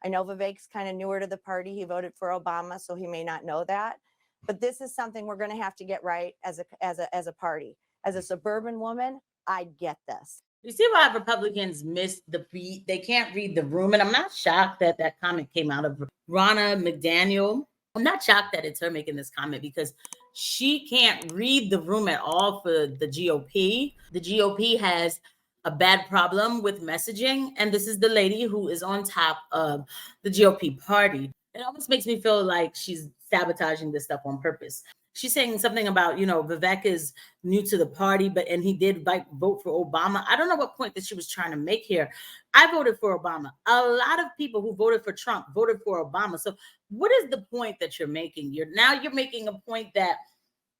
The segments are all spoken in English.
I know Vivek's kind of newer to the party. He voted for Obama, so he may not know that. But this is something we're going to have to get right as a party. As a suburban woman, I get this. You see why Republicans miss the beat? They can't read the room. And I'm not shocked that that comment came out of Ronna McDaniel. I'm not shocked that it's her making this comment because she can't read the room at all for the GOP. The GOP has a bad problem with messaging. And this is the lady who is on top of the GOP party. It almost makes me feel like she's sabotaging this stuff on purpose. She's saying something about, Vivek is new to the party, and he did vote for Obama. I don't know what point that she was trying to make here. I voted for Obama. A lot of people who voted for Trump voted for Obama. So what is the point that you're making? You're making a point that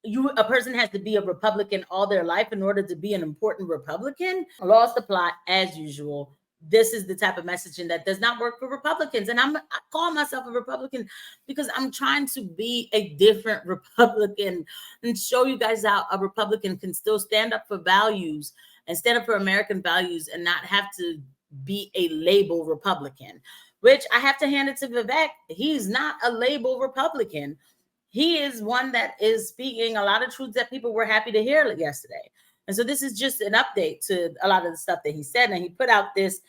a person has to be a Republican all their life in order to be an important Republican. Lost the plot as usual. This is the type of messaging that does not work for Republicans. And I call myself a Republican because I'm trying to be a different Republican and show you guys how a Republican can still stand up for values and stand up for American values and not have to be a label Republican, which I have to hand it to Vivek. He's not a label Republican. He is one that is speaking a lot of truths that people were happy to hear yesterday. And so this is just an update to a lot of the stuff that he said. And he put out this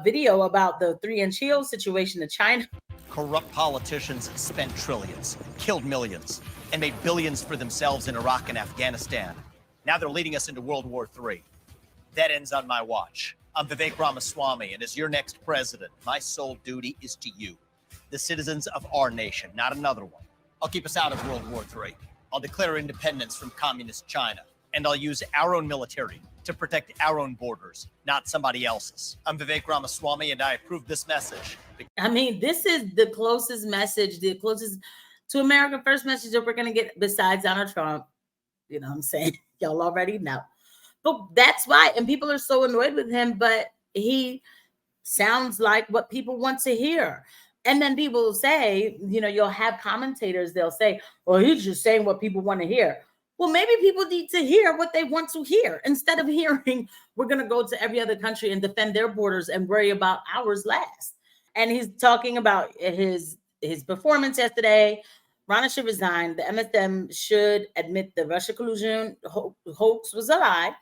video about the 3-inch heel situation in China. Corrupt politicians spent trillions, killed millions, and made billions for themselves in Iraq and Afghanistan. Now they're leading us into World War III. That ends on my watch. I'm Vivek Ramaswamy, and as your next president, my sole duty is to you, the citizens of our nation, not another one. I'll keep us out of World War III. I'll declare independence from communist China. And I'll use our own military to protect our own borders, not somebody else's. I'm Vivek Ramaswamy, and I approve this message. I mean, this is the closest message, the closest to America First message that we're going to get besides Donald Trump. You know what I'm saying? Y'all already know. But that's why, and people are so annoyed with him, but he sounds like what people want to hear. And then people will say, you'll have commentators, they'll say, well, he's just saying what people want to hear. Well, maybe people need to hear what they want to hear instead of hearing we're going to go to every other country and defend their borders and worry about ours last. And he's talking about his performance yesterday. Ronna should resign. The MSM should admit the Russia collusion hoax was a lie.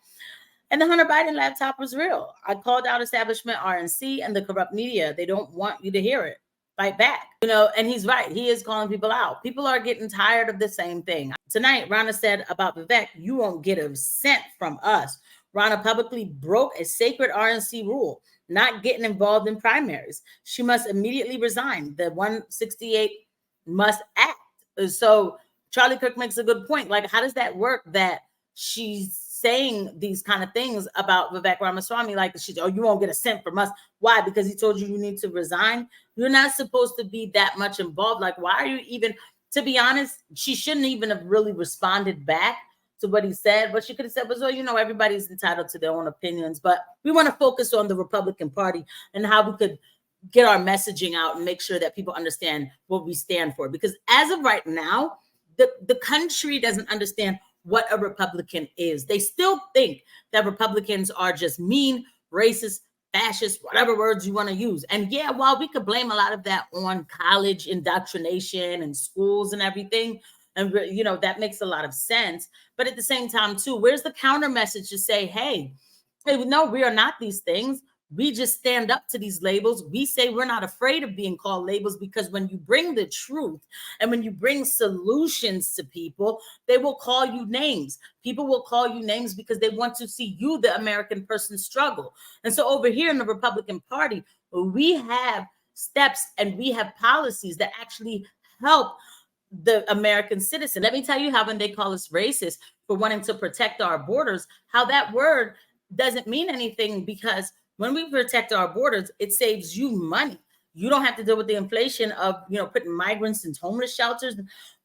And the Hunter Biden laptop was real. I called out establishment RNC and the corrupt media. They don't want you to hear it. Fight back, and he's right. He is calling people out. People are getting tired of the same thing. Tonight, Ronna said about Vivek, you won't get a cent from us. Ronna publicly broke a sacred RNC rule, not getting involved in primaries. She must immediately resign. The 168 must act. So Charlie Kirk makes a good point. Like, how does that work that she's saying these kind of things about Vivek Ramaswamy, like you won't get a cent from us. Why? Because he told you need to resign. You're not supposed to be that much involved. Like, why are you even, to be honest, she shouldn't even have really responded back to what he said. What she could have said was, everybody's entitled to their own opinions, but we want to focus on the Republican Party and how we could get our messaging out and make sure that people understand what we stand for. Because as of right now, the country doesn't understand what a Republican is. They still think that Republicans are just mean, racist, fascist, whatever words you want to use. And yeah, while we could blame a lot of that on college indoctrination and schools and everything, and that makes a lot of sense. But at the same time too, where's the counter message to say, hey, no, we are not these things. We just stand up to these labels. We say we're not afraid of being called labels because when you bring the truth and when you bring solutions to people, they will call you names. People will call you names because they want to see you, the American person, struggle. And so over here in the Republican Party, we have steps and we have policies that actually help the American citizen. Let me tell you how when they call us racist for wanting to protect our borders, how that word doesn't mean anything because when we protect our borders, it saves you money. You don't have to deal with the inflation of, putting migrants in homeless shelters,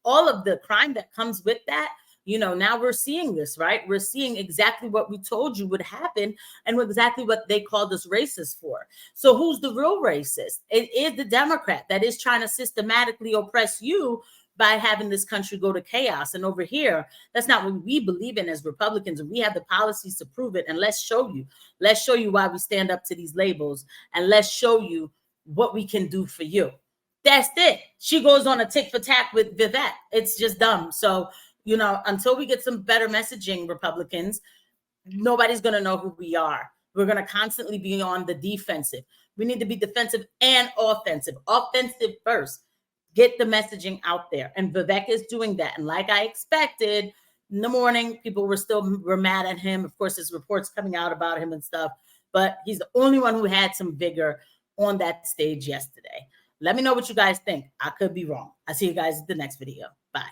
all of the crime that comes with that. Now we're seeing this, right? We're seeing exactly what we told you would happen and exactly what they called us racist for. So who's the real racist? It is the Democrat that is trying to systematically oppress you by having this country go to chaos. And over here, that's not what we believe in as Republicans. And we have the policies to prove it. And let's show you why we stand up to these labels. And let's show you what we can do for you. That's it. She goes on a tick for tack with Vivek. It's just dumb. So, you know, until we get some better messaging, Republicans, nobody's going to know who we are. We're going to constantly be on the defensive. We need to be defensive and offensive. Offensive first. Get the messaging out there. And Vivek is doing that. And like I expected, in the morning, people were mad at him. Of course, there's reports coming out about him and stuff. But he's the only one who had some vigor on that stage yesterday. Let me know what you guys think. I could be wrong. I'll see you guys in the next video. Bye.